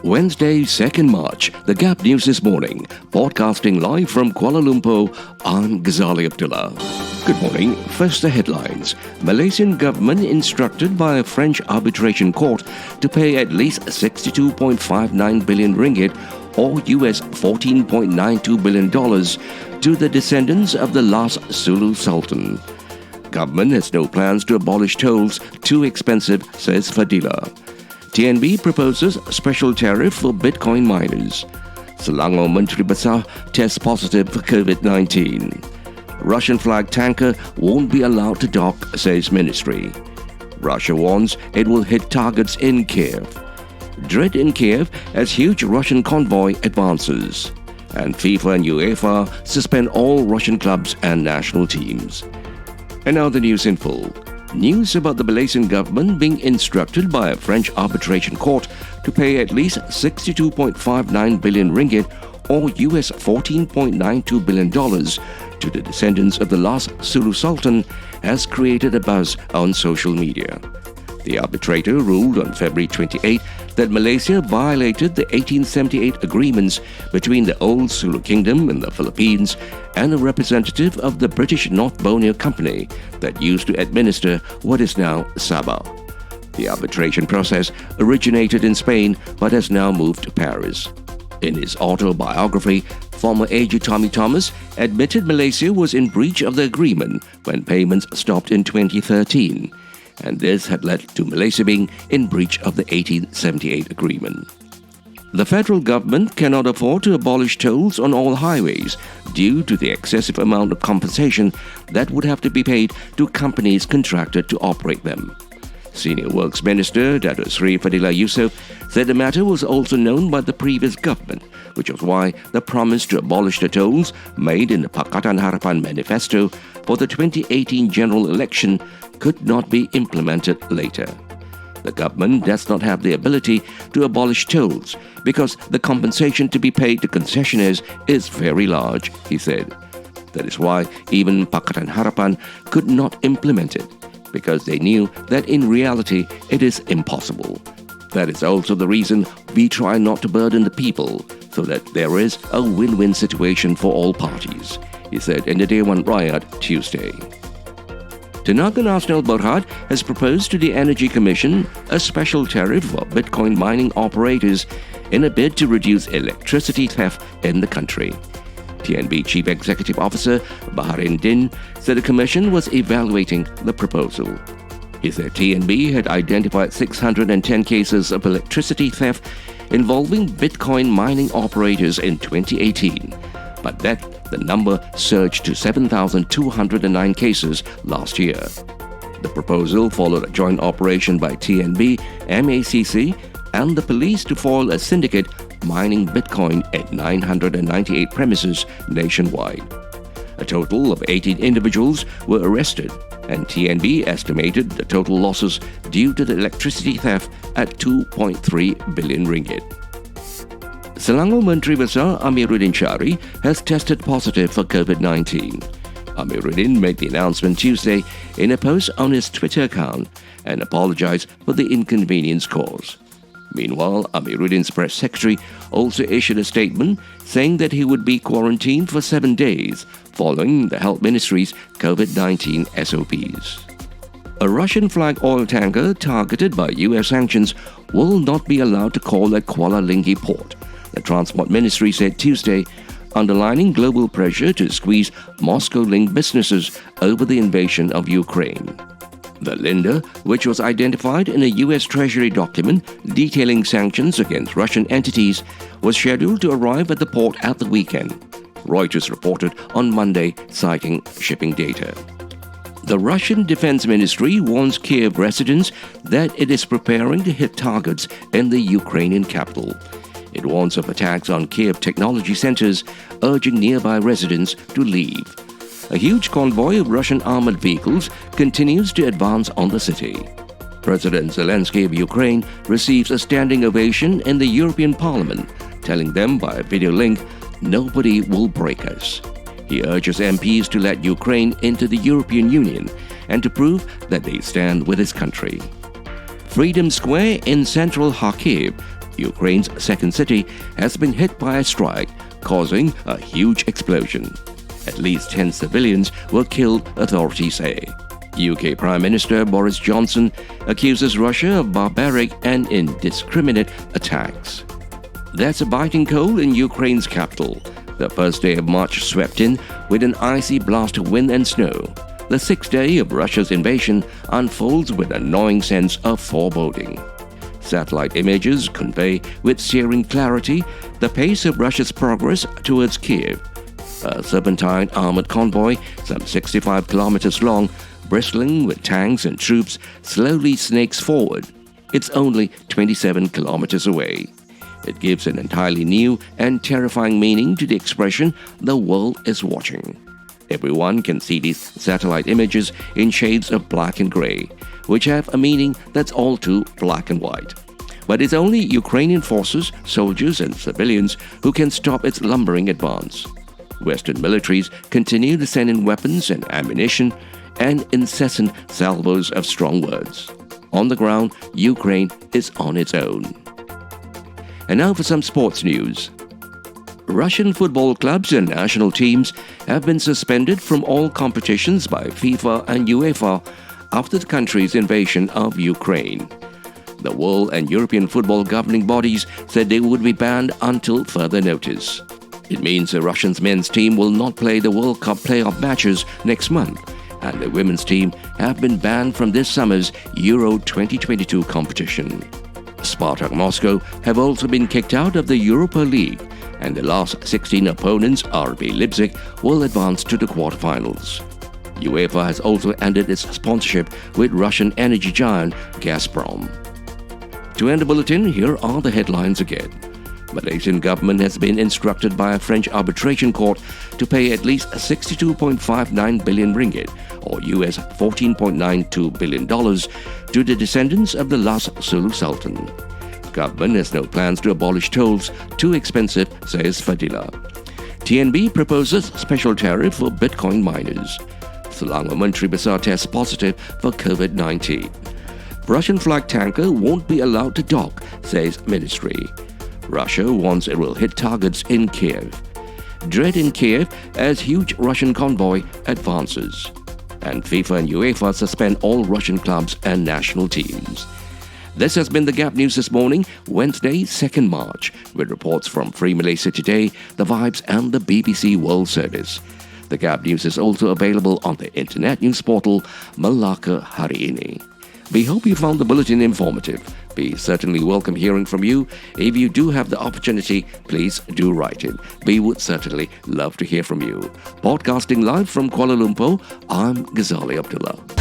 Wednesday, 2nd March, the Gap News This Morning, podcasting live from Kuala Lumpur, I'm Ghazali Abdullah. Good morning. First, the headlines. Malaysian government instructed by a French arbitration court to pay at least 62.59 billion ringgit or US $14.92 billion to the descendants of the last Sulu sultan. Government has no plans to abolish tolls, too expensive, says Fadillah. TNB proposes special tariff for Bitcoin miners. Selangor Menteri Besar tests positive for COVID-19. Russian flag tanker won't be allowed to dock, says ministry. Russia warns it will hit targets in Kiev. Dread in Kiev as huge Russian convoy advances. And FIFA and UEFA suspend all Russian clubs and national teams. And now the news in full. News about the Malaysian government being instructed by a French arbitration court to pay at least 62.59 billion ringgit or US $14.92 billion to the descendants of the last Sulu sultan has created a buzz on social media. The arbitrator ruled on February 28 that Malaysia violated the 1878 agreements between the old Sulu Kingdom in the Philippines and a representative of the British North Borneo Company that used to administer what is now Sabah. The arbitration process originated in Spain but has now moved to Paris. In his autobiography, former AG Tommy Thomas admitted Malaysia was in breach of the agreement when payments stopped in 2013. And this had led to Malaysia being in breach of the 1878 agreement. The federal government cannot afford to abolish tolls on all highways due to the excessive amount of compensation that would have to be paid to companies contracted to operate them. Senior Works Minister Dato Sri Fadillah Yusof said the matter was also known by the previous government, which was why the promise to abolish the tolls made in the Pakatan Harapan manifesto for the 2018 general election could not be implemented later. The government does not have the ability to abolish tolls because the compensation to be paid to concessionaires is very large, he said. That is why even Pakatan Harapan could not implement it, because they knew that in reality it is impossible. That is also the reason we try not to burden the people, so that there is a win-win situation for all parties, he said in the Day One Riot Tuesday. Tenaga Nasional Berhad has proposed to the Energy Commission a special tariff for Bitcoin mining operators in a bid to reduce electricity theft in the country. TNB Chief Executive Officer Baharin Din said the Commission was evaluating the proposal. He said TNB had identified 610 cases of electricity theft involving Bitcoin mining operators in 2018, but that the number surged to 7,209 cases last year. The proposal followed a joint operation by TNB, MACC, and the police to foil a syndicate mining Bitcoin at 998 premises nationwide. A total of 18 individuals were arrested, and TNB estimated the total losses due to the electricity theft at 2.3 billion ringgit. Selangor Menteri Besar Amiruddin Shari has tested positive for COVID-19. Amiruddin made the announcement Tuesday in a post on his Twitter account and apologized for the inconvenience caused. Meanwhile, Amiruddin's press secretary also issued a statement saying that he would be quarantined for 7 days following the Health Ministry's COVID-19 SOPs. A Russian flag oil tanker targeted by US sanctions will not be allowed to call at Kuala Lumpur port, the Transport Ministry said Tuesday, underlining global pressure to squeeze Moscow-linked businesses over the invasion of Ukraine. The Linda, which was identified in a US Treasury document detailing sanctions against Russian entities, was scheduled to arrive at the port at the weekend, Reuters reported on Monday, citing shipping data. The Russian Defense Ministry warns Kiev residents that it is preparing to hit targets in the Ukrainian capital. It warns of attacks on Kiev technology centers, urging nearby residents to leave. A huge convoy of Russian armored vehicles continues to advance on the city. President Zelensky of Ukraine receives a standing ovation in the European Parliament, telling them by a video link, "Nobody will break us." He urges MPs to let Ukraine into the European Union and to prove that they stand with his country. Freedom Square in central Kharkiv Ukraine's second city, has been hit by a strike, causing a huge explosion. At least 10 civilians were killed, authorities say. UK Prime Minister Boris Johnson accuses Russia of barbaric and indiscriminate attacks. That's a biting cold in Ukraine's capital. The first day of March swept in with an icy blast of wind and snow. The sixth day of Russia's invasion unfolds with an annoying sense of foreboding. Satellite images convey with searing clarity the pace of Russia's progress towards Kiev. A serpentine armored convoy, some 65 kilometers long, bristling with tanks and troops, slowly snakes forward. It's only 27 kilometers away. It gives an entirely new and terrifying meaning to the expression, "the world is watching." Everyone can see these satellite images in shades of black and gray, which have a meaning that's all too black and white. But it's only Ukrainian forces, soldiers and civilians who can stop its lumbering advance. Western militaries continue to send in weapons and ammunition and incessant salvos of strong words. On the ground, Ukraine is on its own. And now for some sports news. Russian football clubs and national teams have been suspended from all competitions by FIFA and UEFA after the country's invasion of Ukraine. The world and European football governing bodies said they would be banned until further notice. It means the Russian men's team will not play the World Cup playoff matches next month, and the women's team have been banned from this summer's Euro 2022 competition. Spartak Moscow have also been kicked out of the Europa League, and the last 16 opponents, RB Leipzig, will advance to the quarterfinals. UEFA has also ended its sponsorship with Russian energy giant Gazprom. To end the bulletin, here are the headlines again. Malaysian government has been instructed by a French arbitration court to pay at least 62.59 billion ringgit, or US $14.92 billion, to the descendants of the last Sulu sultan. Government has no plans to abolish tolls, too expensive, says Fadillah. TNB proposes special tariff for Bitcoin miners. Selangor Menteri Besar tests positive for COVID-19. Russian flag tanker won't be allowed to dock, says ministry. Russia warns it will hit targets in Kiev. Dread in Kiev as huge Russian convoy advances. And FIFA and UEFA suspend all Russian clubs and national teams. This has been the Gap News this morning, Wednesday, 2nd March, with reports from Free Malaysia Today, The Vibes and the BBC World Service. The Gap News is also available on the internet news portal Melaka Hari Ini. We hope you found the bulletin informative. We certainly welcome hearing from you. If you do have the opportunity, please do write in. We would certainly love to hear from you. Podcasting live from Kuala Lumpur, I'm Ghazali Abdullah.